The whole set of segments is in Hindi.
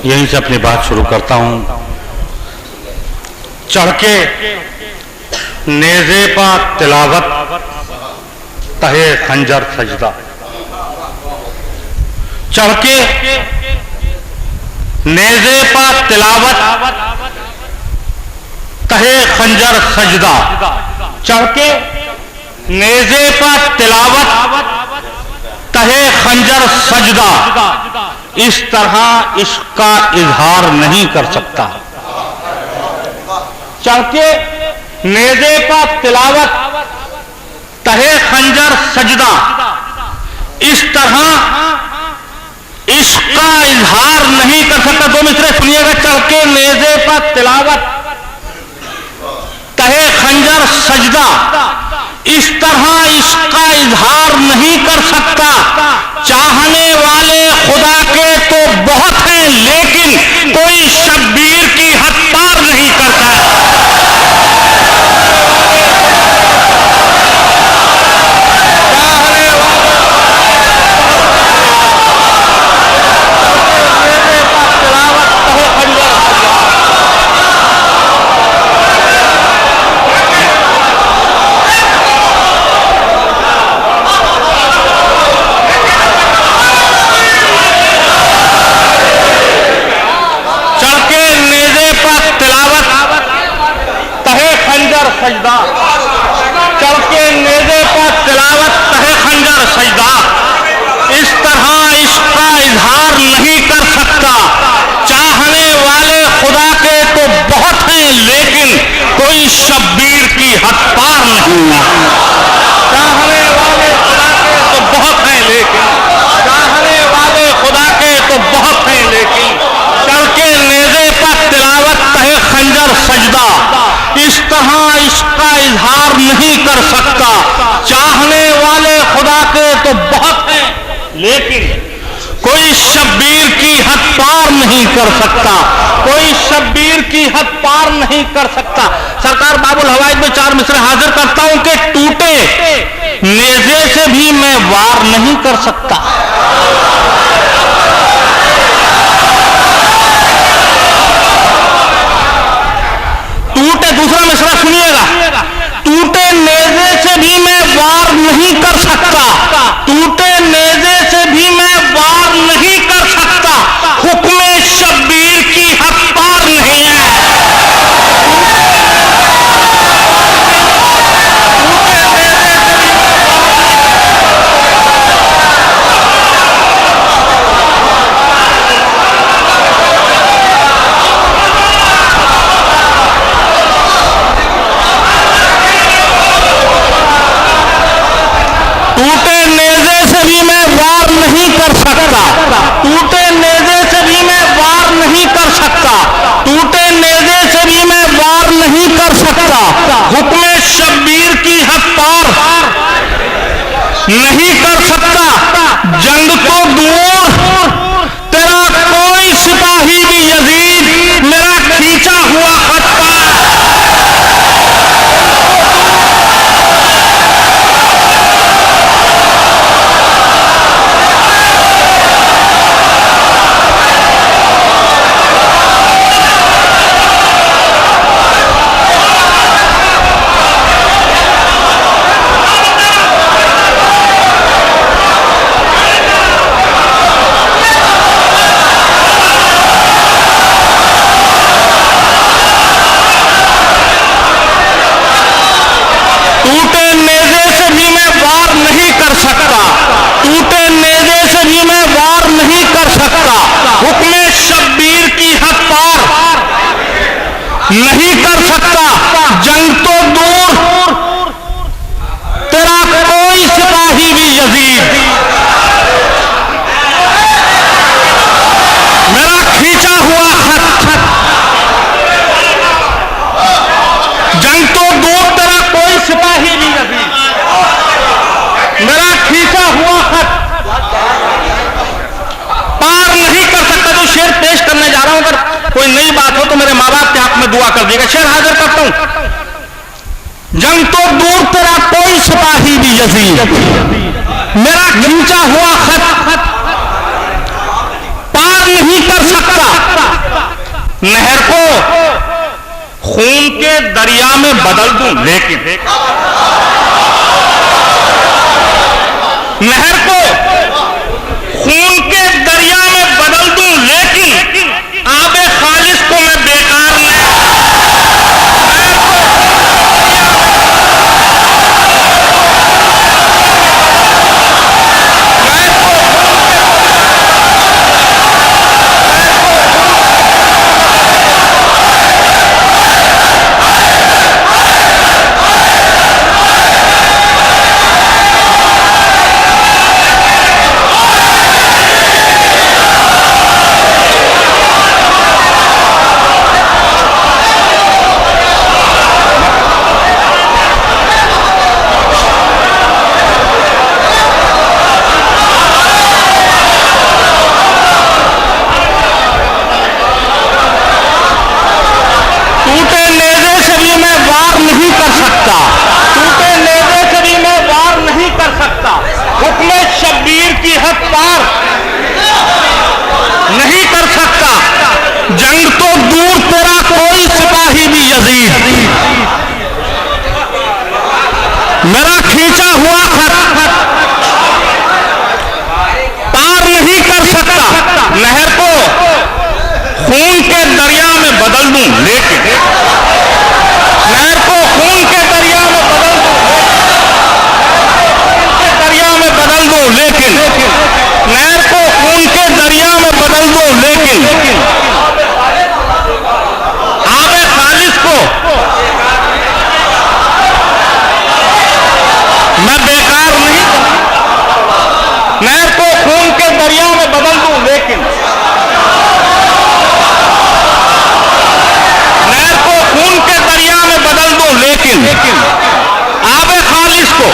यहीं से अपनी बात शुरू करता हूं। चढ़ के नेज़े पा तिलावत तहे खंजर सजदा। चढ़ के नेज़े पा तिलावत तहे खंजर सजदा। चढ़ के नेज़े पा तिलावत तहे खंजर सजदा। इस तरह इश्क का इजहार नहीं कर सकता। चढ़ के नेज़े पा तिलावत तहे खंजर सजदा। इस तरह इश्क का इजहार नहीं कर सकता। दो मिसरे सुनिएगा। चढ़ के नेज़े पा तिलावत तहे खंजर सजदा। इस तरह इश्क का इजहार नहीं कर सकता। चाहने वाले खुदा के तो बहुत हैं, लेकिन कोई शब्बीर की हद पार नहीं करता। सजदा। चढ़ के नेज़े पर तिलावत तहे खंजर सजदा। इस तरह इश्क का इजहार नहीं कर सकता। चाहने वाले खुदा के तो बहुत हैं, लेकिन कोई शब्बीर की हद पार नहीं। चाहने वाले खुदा के तो बहुत हैं, लेकिन चाहने वाले खुदा के तो बहुत हैं, लेकिन चढ़ के नेज़े पर तिलावत तहे खंजर सजदा। इस तरह इश्क का इजहार नहीं कर सकता। चाहने वाले खुदा के तो बहुत हैं, लेकिन कोई शब्बीर की हद पार नहीं कर सकता। कोई शब्बीर की हद पार नहीं कर सकता। सरकार बाबुल हवाइज में 4 मिसरे हाजिर करता हूं कि टूटे नेज़े से भी मैं वार नहीं कर सकता। टूटे, दूसरा मिसरा सुनिएगा। टूटे नेज़े से भी मैं वार नहीं कर सकता। टूटे नेज़े से भी मैं वार नहीं कर सकता। हुक्मे शब्बीर की हद पार नहीं है। टूटे नेज़े से भी मैं वार नहीं कर सकता। टूटे नेज़े से भी मैं वार नहीं कर सकता। टूटे नेज़े से भी मैं वार नहीं कर सकता। हुक्मे शब्बीर की हद पार नहीं कर सकता। जंग तो दूर, तेरा कोई सिपाही भी यजीद मेरा खींचा हुआ खत पार। टूटे नेज़े से भी मैं वार नहीं कर सकता। टूटे नेज़े से भी मैं वार नहीं कर सकता। हुक्मे शब्बीर की हद पार नहीं कर सकता। जंग तो दूर, तेरा कोई सिपाही भी यजीद मेरा खींचा हुआ खत। जंग तो दूर, तेरा कोई सिपाही भी यजीद मेरा खींचा हुआ खत पार नहीं कर सकता। जो शेर पेश करने जा रहा हूं, अगर कोई नई बात हो तो मेरे माँ बाप दुआ कर देगा। शेर हाजिर करता हूं। जंग तो दूर तेरा कोई सिपाही भी यजीद, मेरा खींचा हुआ खत पार नहीं कर सकता। नहर को खून के दरिया में बदल दूं लेकिन, नहर को खून के दरिया में बदल दूं लेकिन आबे खालिस को मैं बेकार नहीं कर सकता। जंग तो दूर तेरा कोई सिपाही भी यजीद, मेरा खींचा हुआ खत पार नहीं कर सकता। नहर को खून के दरिया में बदल दूं लेकिन, नहर को खून के दरिया में बदल दूं लेकिन, नहर को खून के दरिया में बदल दो लेकिन आबे खालिस को मैं बेकार नहीं, नहर को खून के दरिया में बदल दूं लेकिन, नहर को खून के दरिया में बदल दूं लेकिन आबे खालिस को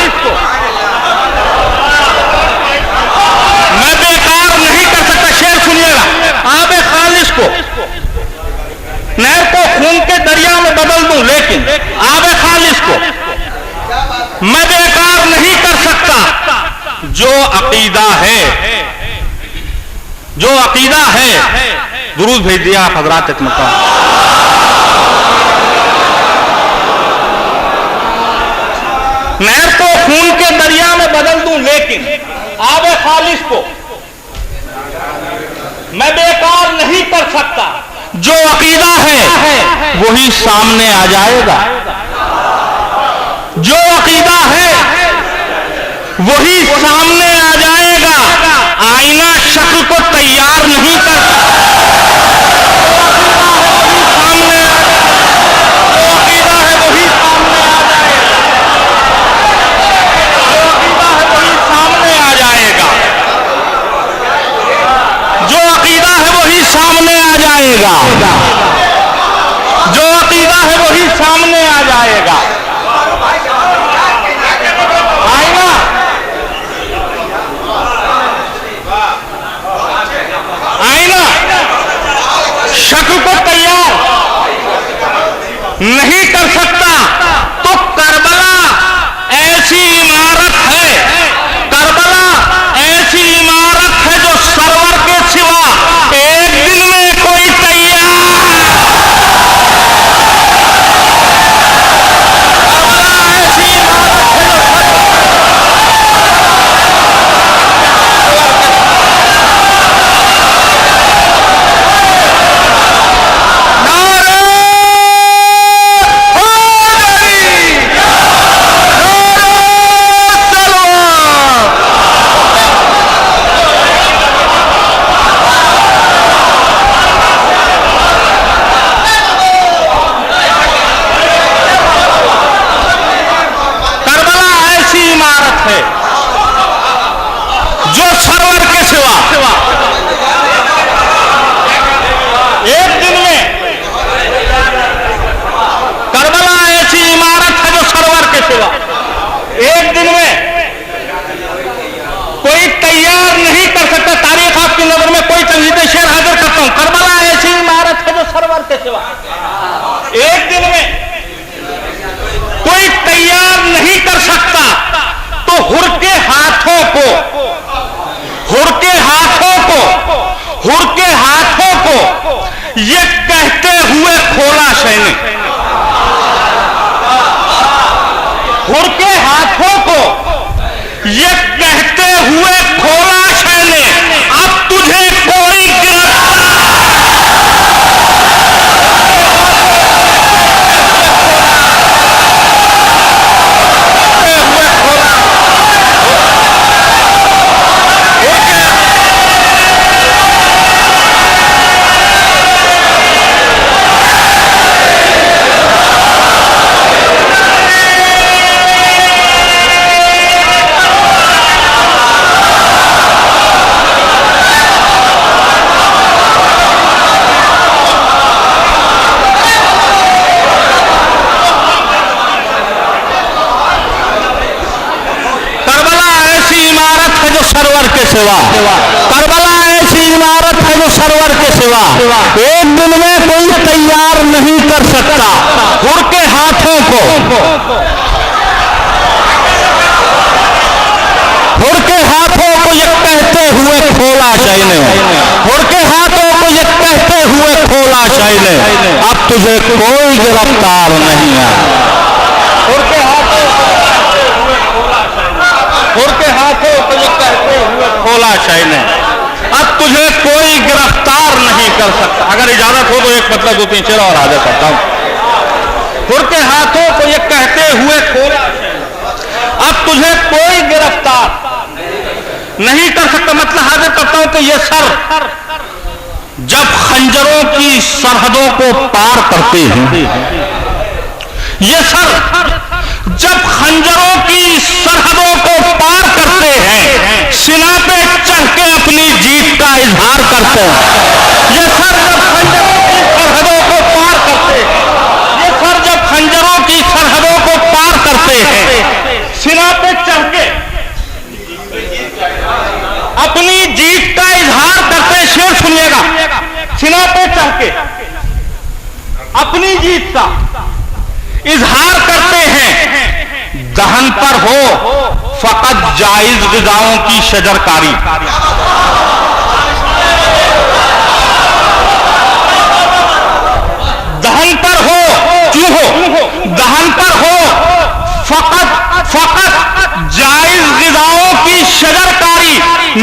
मैं बेकार नहीं कर सकता। शेर सुनिएगा। आबे खालिस को नहर को खून के दरिया में बदल दूं लेकिन आबे खालिस को मैं बेकार नहीं कर सकता। जो अकीदा है, जो अकीदा है, दुरूद भेज दिया आप हजरात इत्मीनान। नहर को खून के दरिया में बदल दूं लेकिन आबे खालिस को मैं बेकार नहीं कर सकता। जो अकीदा है वही सामने आ जाएगा, जो अकीदा है वही सामने आ जाएगा। आईना शक्ल को तैयार नहीं कर सामने, जो अकीदा है वही सामने आ जाएगा, जो अकीदा है वही सामने आ जाएगा, जो अकीदा है वही सामने आ जाएगा। आएगा आईना शक्ल को तैयार नहीं कर सकता। तो करबला ऐसी इमारत है, करबला ऐसी इमारत है जो सरवर के सिवा एक दिन में कोई तैयार, करबला ऐसी इमारत है जो सरवर के सिवा एक दिन में, करबला ऐसी इमारत है जो सरवर के सिवा एक दिन में कोई तैयार नहीं कर सकता। तारीख आपकी नजर में कोई तंजीद शेर हाजिर करता हूं। करबला ऐसी इमारत है जो सरवर के सिवा ये कहते हुए खोला सैने, हुर के हाथों को ये कहते हुए खोला सैने, अब तुझे कोई सरवर के सिवा, करबला ऐसी इमारत है जो सरवर के सिवा एक दिन में कोई तैयार नहीं कर सकता। हुर के हाथों को, हुर के हाथों को ये कहते हुए खोला सैने, हुर के हाथों को ये कहते हुए खोला सैने, अब तुझे कोई गिरफ्तार नहीं है। हुर के हाथों को ये कहते हुए खोला सैने, अब तुझे कोई गिरफ्तार नहीं कर सकता। अगर इजाजत हो तो एक मतलब दो तीन शेर और आगे करता हूं। हुर के हाथों को ये कहते हुए खोला सैने, अब तुझे कोई गिरफ्तार नहीं कर सकता। मतलब हाजिर करता हूं कि ये सर जब खंजरों की सरहदों को पार करते हैं, ये सर जब खंजरों की सरहदों को पार करते हैं, सीना पे चढ़ के अपनी जीत का इजहार करते हैं। ये सर जब खंजरों की सरहदों को पार करते हैं, ये सर जब खंजरों की सरहदों को पार करते हैं, सीना पे चढ़ के अपनी जीत का इजहार करते हैं। शेर सुनिएगा, सीना पे चढ़ के अपनी जीत का इजहार करते हैं। दहन पर हो फकत जायज ग़िज़ाओं की शजरकारी, दहन पर हो, क्यों हो, दहन पर हो फकत जायज ग़िज़ाओं की शजरकारी,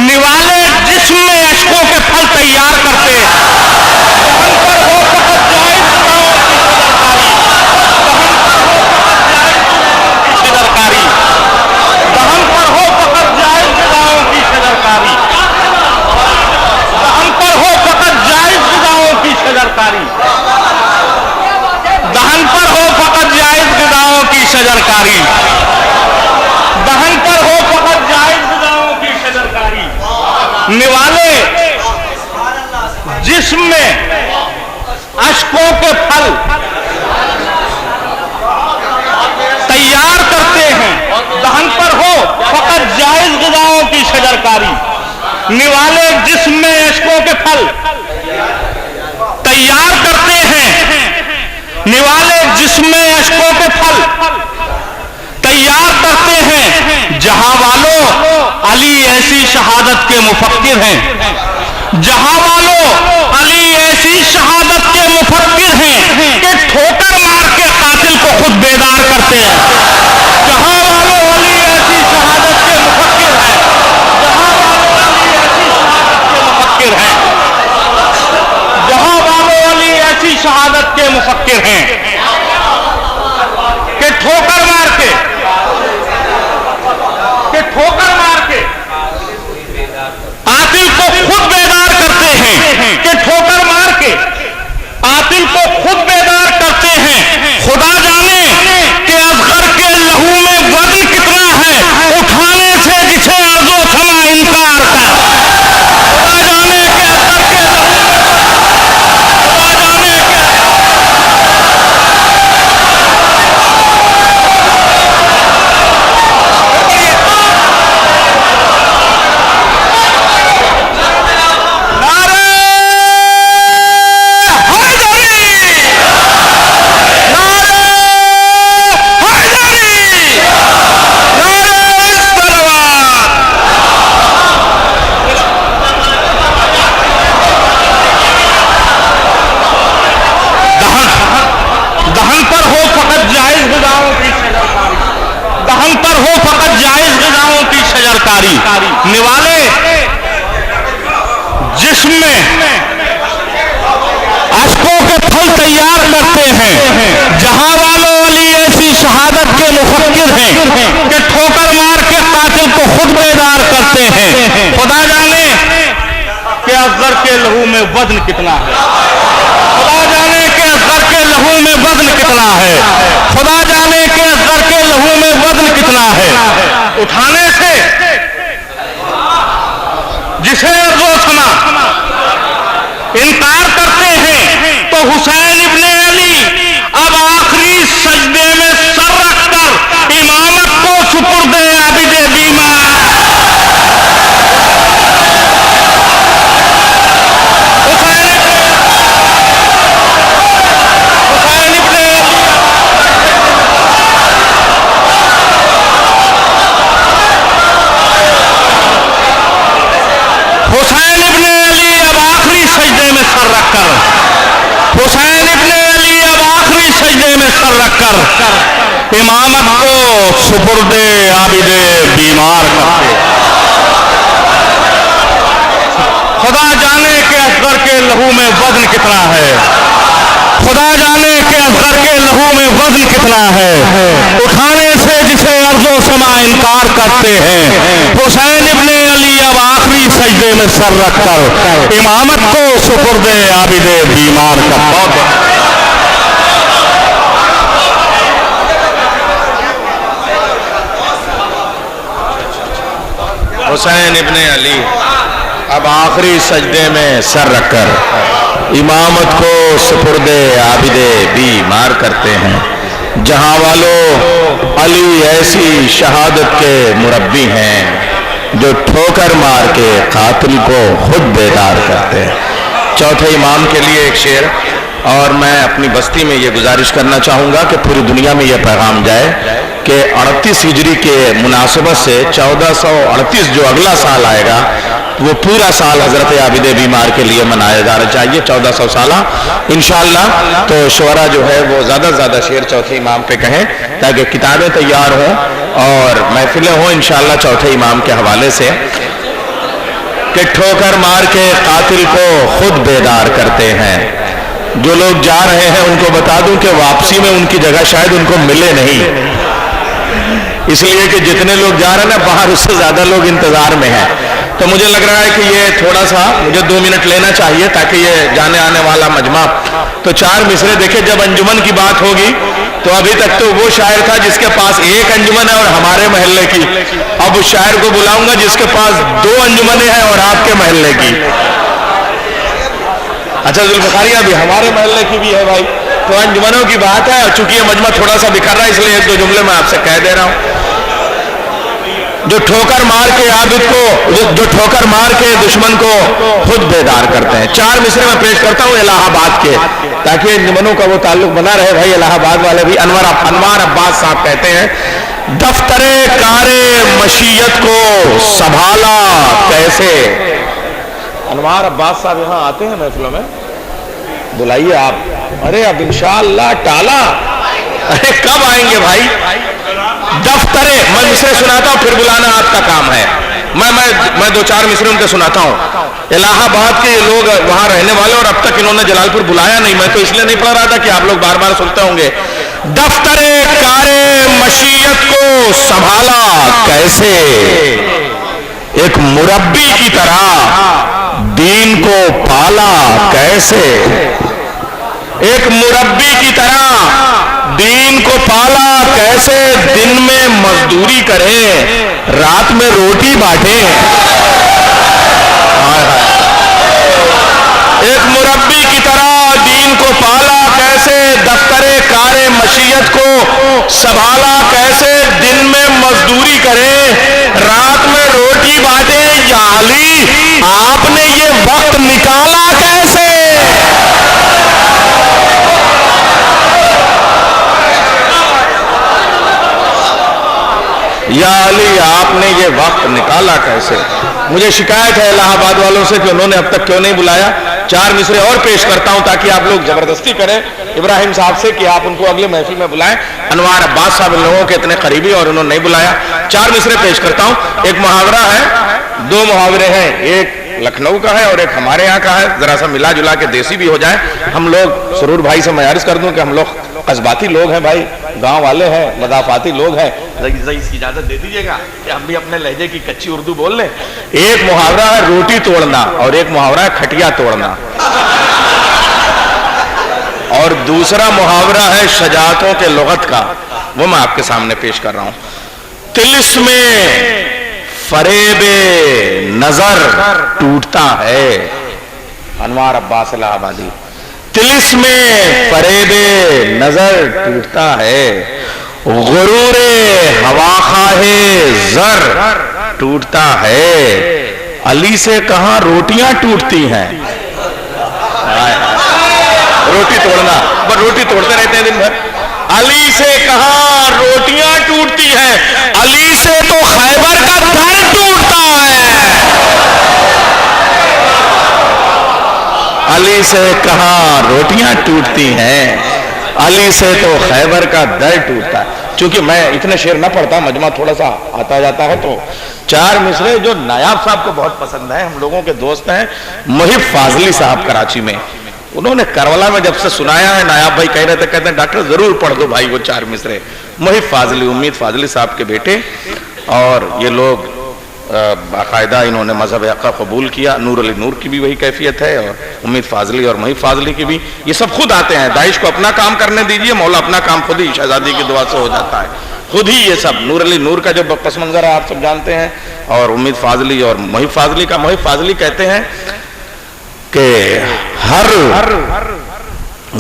निवाले जिस्म में अश्कों के फल तैयार करते हैं। दहन पर हो फकत जायज दहन पर हो फकत जायज ग़िज़ाओं की शजरकारी, दहन पर हो फकत जायज ग़िज़ाओं की शजरकारी, दहन पर हो फकत जायज ग़िज़ाओं की शजरकारी, दहन पर हो फकत जायज ग़िज़ाओं की शजरकारी, निवाले जिस्म में अश्कों के फल तैयार करते हैं। दहन पर हो फकत जायज ग़िज़ाओं की शजरकारी, निवाले जिस्म में अश्कों के फल तैयार करते हैं। निवाले जिस्म में अश्कों के फल तैयार करते हैं। जहां वालों अली ऐसी शहादत के मुफक्किर हैं, जहां वालों अली ऐसी शहादत के मुफक्किर हैं कि ठोकर मार के कातिल को खुद बेदार करते हैं। जहां वालों अली ऐसी शहादत के मुफक्किर हैं, जहां वालों अली ऐसी शहादत के मुफक्किर हैं, जहां वालों अली ऐसी शहादत के मुफक्किर हैं कि ठोकर मार के कातिल को खुद बेदार करते हैं, कि ठोकर मार के कातिल को खुद बेदार करते हैं। खुदा जाने कि असगर के लहू में वज़न कितना है, उठाने से जिसे अर्ज़ो समा इनकार का। खुदा जाने कि असगर के लहू में, खुदा जाने कि नारे हैदरी, निवाले जिसमें अशकों के फल तैयार करते हैं। जहां वालों वाली ऐसी शहादत के मुफक्किर हैं कि ठोकर मार के कातिल को खुद बेदार करते हैं। खुदा जाने कि असगर के लहू में वजन कितना है, खुदा जाने कि असगर के लहू में वजन कितना है, खुदा जाने कि असगर के लहू में वजन कितना है। उठाने से जिसे अर्ज़ो समा इनकार करते हैं तो हुसैन इब्ने अली अब आखिरी सजदे में सर रखकर इमामत को सुपुर्दे आबिदे बीमार। हुसैन इब्ने अली अब आखिरी सजदे में सर रखकर, हुसैन इब्ने अली अब आखिरी सजदे में सर रखकर इमामत को सुपुर्दे आबिदे बीमार करते। खुदा जाने के असगर के लहू में वजन कितना है, खुदा जाने के असगर के लहू में वजन कितना है। उठाने से जिसे अर्ज़ो समा इनकार करते हैं। हुसैन इब्ने अली अब आखिरी सजदे में सर रखकर इमामत को सुपुर्दे आबिदे बीमार करते। हुसैन इब्ने अली अब आखिरी सजदे में सर रखकर इमामत को सुपुर्दे आबिदे बीमार करते हैं। जहां वालों अली ऐसी शहादत के मुरब्बी हैं जो ठोकर मार के कातिल को खुद बेदार करते हैं। चौथे इमाम के लिए एक शेर, और मैं अपनी बस्ती में ये गुजारिश करना चाहूँगा कि पूरी दुनिया में यह पैगाम जाए कि 38 हिजरी के मुनासिबत से 1438 जो अगला साल आएगा वो पूरा साल हजरत आबिदे बीमार के लिए मनाया जाना चाहिए, 1400 साला इंशाअल्लाह। तो शुरा जो है वो ज़्यादा से ज़्यादा शेर चौथे इमाम पे कहें ताकि किताबें तैयार हों और महफिलें हों इंशाअल्लाह चौथे इमाम के हवाले से। कि ठोकर मार के कातिल को खुद बेदार करते हैं। जो लोग जा रहे हैं उनको बता दूं कि वापसी में उनकी जगह शायद उनको मिले नहीं, इसलिए कि जितने लोग जा रहे हैं ना बाहर उससे ज्यादा लोग इंतजार में हैं। तो मुझे लग रहा है कि ये थोड़ा सा मुझे 2 मिनट लेना चाहिए ताकि ये जाने आने वाला मजमा। तो 4 मिसरे देखे, जब अंजुमन की बात होगी तो अभी तक तो वो शायर था जिसके पास एक अंजुमन है और हमारे महल्ले की। अब उस शायर को बुलाऊंगा जिसके पास 2 अंजुमनें हैं और आपके महल्ले की। अच्छा जुल्फिकारिया भी हमारे महल्ले की भी है भाई। तो अंजुमनों की बात है और चूंकि ये मजमा थोड़ा सा बिखर रहा है इसलिए 1-2 जुमले मैं आपसे कह दे रहा हूं। जो ठोकर मार के आबिद को, जो ठोकर मार के दुश्मन को खुद बेदार करते हैं। 4 मिसरे में पेश करता हूं इलाहाबाद के, ताकि अंजुमनों का वो ताल्लुक बना रहे। भाई इलाहाबाद वाले भी अनवर अब्बास साहब कहते हैं, दफ्तरे कारे मशीयत को संभाला कैसे। अनवर अब्बास साहब यहाँ आते हैं महफिलों में, बुलाइए आप। अरे अब इंशाअल्लाह टाला, अरे कब आएंगे भाई। दफ्तरे, मैं मिसरे सुनाता हूँ फिर बुलाना आपका काम है। मैं 2-4 मिसरे उनके सुनाता हूँ। इलाहाबाद के लोग वहां रहने वाले और अब तक इन्होंने जलालपुर बुलाया नहीं। मैं तो इसलिए नहीं पढ़ रहा था कि आप लोग बार बार सुनते होंगे। दफ्तरे कारे मशीयत को संभाला कैसे, एक मुरब्बी की तरह दीन को पाला कैसे। एक मुरब्बी की तरह दीन को पाला कैसे, दिन में मजदूरी करे रात में रोटी बांटे। एक मुरब्बी की तरह दीन को पाला कैसे, दफ्तरे कारे मशीयत को संभाला कैसे, दिन में मजदूरी करे रात में रोटी बांटे। या अली आपने ये वक्त निकाला कैसे। या अली आपने ये वक्त निकाला कैसे। मुझे शिकायत है इलाहाबाद वालों से कि उन्होंने अब तक क्यों नहीं बुलाया। 4 मिसरे और पेश करता हूं ताकि आप लोग जबरदस्ती करें इब्राहिम साहब से कि आप उनको अगले महफिल में बुलाएं। अनवार अब्बास साहब इन लोगों के इतने करीबी और उन्होंने नहीं बुलाया। 4 मिसरे पेश करता हूं। एक मुहावरा है, 2 मुहावरे हैं, एक लखनऊ का है और एक हमारे यहाँ का है, जरा सा मिला जुला के देसी भी हो जाए। हम लोग सरूर भाई से मैं अर्ज कर दूं कि हम लोग कस्बाती लोग हैं भाई, गांव वाले हैं, मदाफाती लोग हैं, इसकी इजाजत दे दीजिएगा कि हम भी अपने लहजे की कच्ची उर्दू बोल लें। एक मुहावरा है रोटी तोड़ना और एक मुहावरा है खटिया तोड़ना, और दूसरा मुहावरा है शजाअतों के लुगत का, वो मैं आपके सामने पेश कर रहा हूं। तिलिस्मे फरेबे नजर टूटता है, अनवार अब्बास इलाहाबादी। तिलिस्मे फरेबे नजर टूटता है, गुरूरे हवाखाहे जर टूटता है, अली से कहां रोटियां टूटती हैं। रोटी तोड़ना, पर रोटी तोड़ते रहते हैं दिन भर। अली से कहां रोटियां टूटती हैं, अली से तो खैबर का दर टूटता है। अली से कहां रोटियां टूटती हैं, अली से तो खैबर का दर टूटता है। क्योंकि मैं इतने शेर न पढ़ता, मजमा थोड़ा सा आता जाता है, तो 4 मिसरे जो नायाब साहब को बहुत पसंद है, हम लोगों के दोस्त हैं मुहिब फाजली साहब कराची में, उन्होंने करबला में जब से सुनाया है, नायाब भाई कह रहे थे, कहते हैं डॉक्टर जरूर पढ़ दो भाई वो 4 मिसरे। मुहिब फाजली, उम्मीद फाजली साहब के बेटे, और ये लोग बाकायदा इन्होंने मजहब हक़ कबूल किया। नूर अली नूर की भी वही कैफियत है, और उम्मीद फाजली और मुहिब फाजली की भी। ये सब खुद आते हैं, दाइश को अपना काम करने दीजिए, मौला अपना काम खुद ही शहजादी की दुआ से हो जाता है, खुद ही ये सब। नूर अली नूर का जो पस मंजर है आप सब जानते हैं, और उम्मीद फाजली और मुहिब फाजली का। मुहिब फाजली कहते हैं कि हर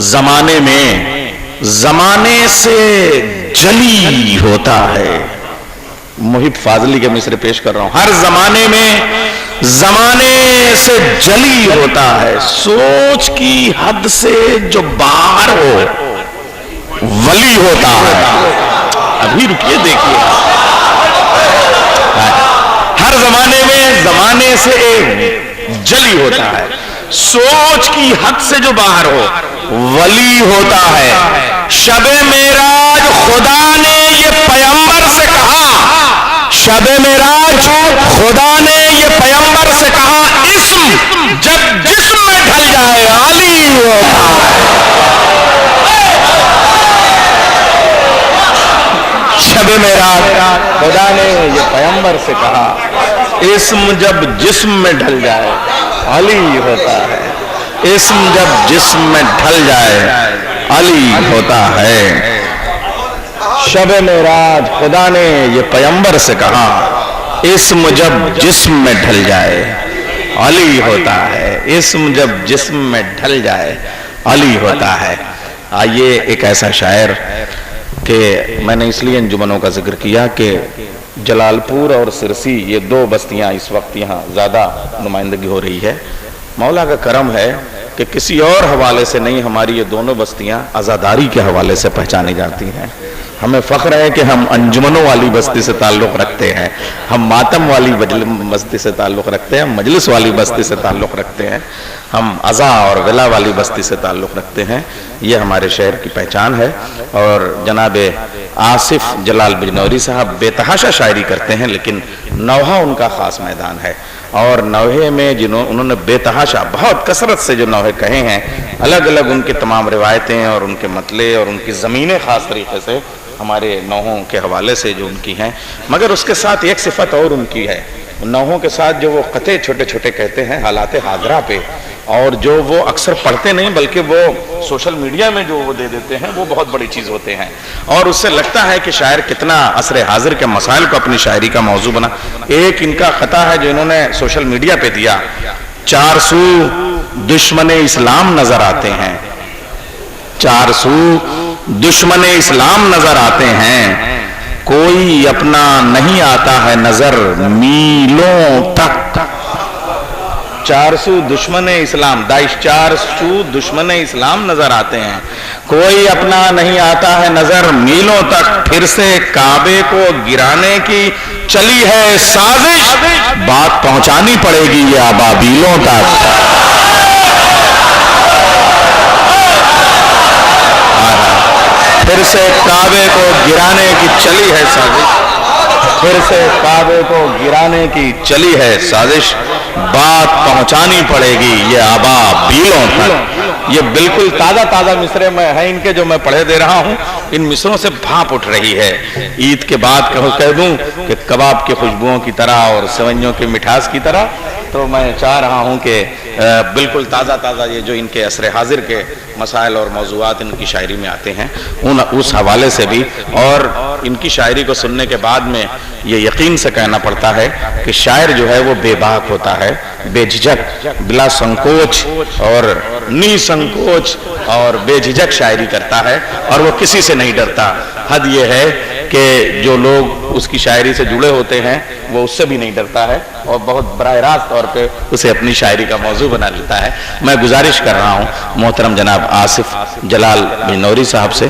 जमाने में जमाने से जली होता है। मुहिब फाजली के मिसरे पेश कर रहा हूं। हर जमाने में जमाने से जली होता है, सोच की हद से जो बाहर हो वली होता है। अभी रुकिए देखिए, हर जमाने में जमाने से जली होता है, सोच की हद से जो बाहर हो वली होता है। शबे मेराज खुदा ने ये पैगंबर से कहा, शबे मेराज खुदा ने ये पैगंबर से कहा, इस्म जब जिस्म में ढल जाए अली होता है। शबे मेराज खुदा ने ये पैगंबर से कहा, इस्म जब जिस्म में ढल जाए अली होता है। इस्म जब जिस्म में ढल जाए अली होता है। शब-ए मेराज खुदा ने ये पैगंबर से कहा, इस्म जब जिस्म में ढल जाए अली होता है। इस्म जब जिस्म में ढल जाए अली होता है। आइए एक ऐसा शायर कि मैंने इसलिए अंजुमनों का जिक्र किया कि जलालपुर और सिरसी ये 2 बस्तियां इस वक्त यहाँ ज़्यादा नुमाइंदगी हो रही है। मौला का करम है कि किसी और हवाले से नहीं, हमारी ये दोनों बस्तियां आज़ादारी के हवाले से पहचानी जाती हैं। हमें फ़ख्र है कि हम अंजुमनों वाली बस्ती से ताल्लुक़ रखते हैं, हम मातम वाली बस्ती से ताल्लुक़ रखते हैं, हम मजलिस वाली बस्ती से ताल्लुक़ रखते हैं, हम अज़ा और विला वाली बस्ती से ताल्लुक़ रखते हैं। ये हमारे शहर की पहचान है। और जनाब आसिफ जलाल बिजनौरी साहब बेतहाशा शायरी करते हैं, लेकिन नौहा उनका ख़ास मैदान है। और नौहे में उन्होंने बेतहाशा बहुत कसरत से जो नौहे कहे हैं, अलग अलग उनकी तमाम रिवायतें और उनके मतले और उनकी ज़मीनें ख़ास तरीके से हमारे नौहों के हवाले से जो उनकी हैं। मगर उसके साथ एक सिफत और उनकी है, नौहों के साथ जो वो क़ते छोटे छोटे कहते हैं हालात हाजरा पे, और जो वो अक्सर पढ़ते नहीं बल्कि वो सोशल मीडिया में जो वो दे देते हैं, वो बहुत बड़ी चीज़ होते हैं। और उससे लगता है कि शायर कितना असर हाजिर के मसाइल को अपनी शायरी का मौजू बना। एक इनका ख़ता है जो इन्होंने सोशल मीडिया पे दिया, 400 दुश्मन इस्लाम नजर आते हैं, 400 दुश्मन इस्लाम नजर आते हैं, कोई अपना नहीं आता है नजर मीलों तक। 400 दुश्मन इस्लाम दाइश, 400 दुश्मन इस्लाम नजर आते हैं, कोई अपना नहीं आता है नजर मीलों तक। फिर से काबे को गिराने की चली है साजिश, बात पहुंचानी पड़ेगी ये अबाबीलों तक। फिर से काबे को गिराने की चली है साजिश, फिर से काबे को गिराने की चली है साजिश, बात पहुंचानी पड़ेगी ये अबाबीलों तक। ये बिल्कुल ताजा ताजा मिसरे में है इनके, जो मैं पढ़े दे रहा हूं। इन मिसरों से भाप उठ रही है। ईद के बाद कह दूं कि कबाब की खुशबुओं की तरह और सेवइयों की मिठास की तरह, तो मैं चाह रहा हूं कि बिल्कुल ताज़ा ताज़ा ये जो इनके असर हाजिर के मसाइल और मौज़ूआत इनकी शायरी में आते हैं, उस हवाले से भी, और इनकी शायरी को सुनने के बाद में ये यकीन से कहना पड़ता है कि शायर जो है वो बेबाक होता है, बेझिझक, बिला संकोच और निसंकोच और बेझिझक शायरी करता है, और वो किसी से नहीं डरता। हद ये है कि जो लोग उसकी शायरी से जुड़े होते हैं वो उससे भी नहीं डरता है और बहुत बराह रास्त तौर पे उसे अपनी शायरी का मौजू बना लेता है। मैं गुजारिश कर रहा हूँ मोहतरम जनाब आसिफ जलाल बिनौरी साहब से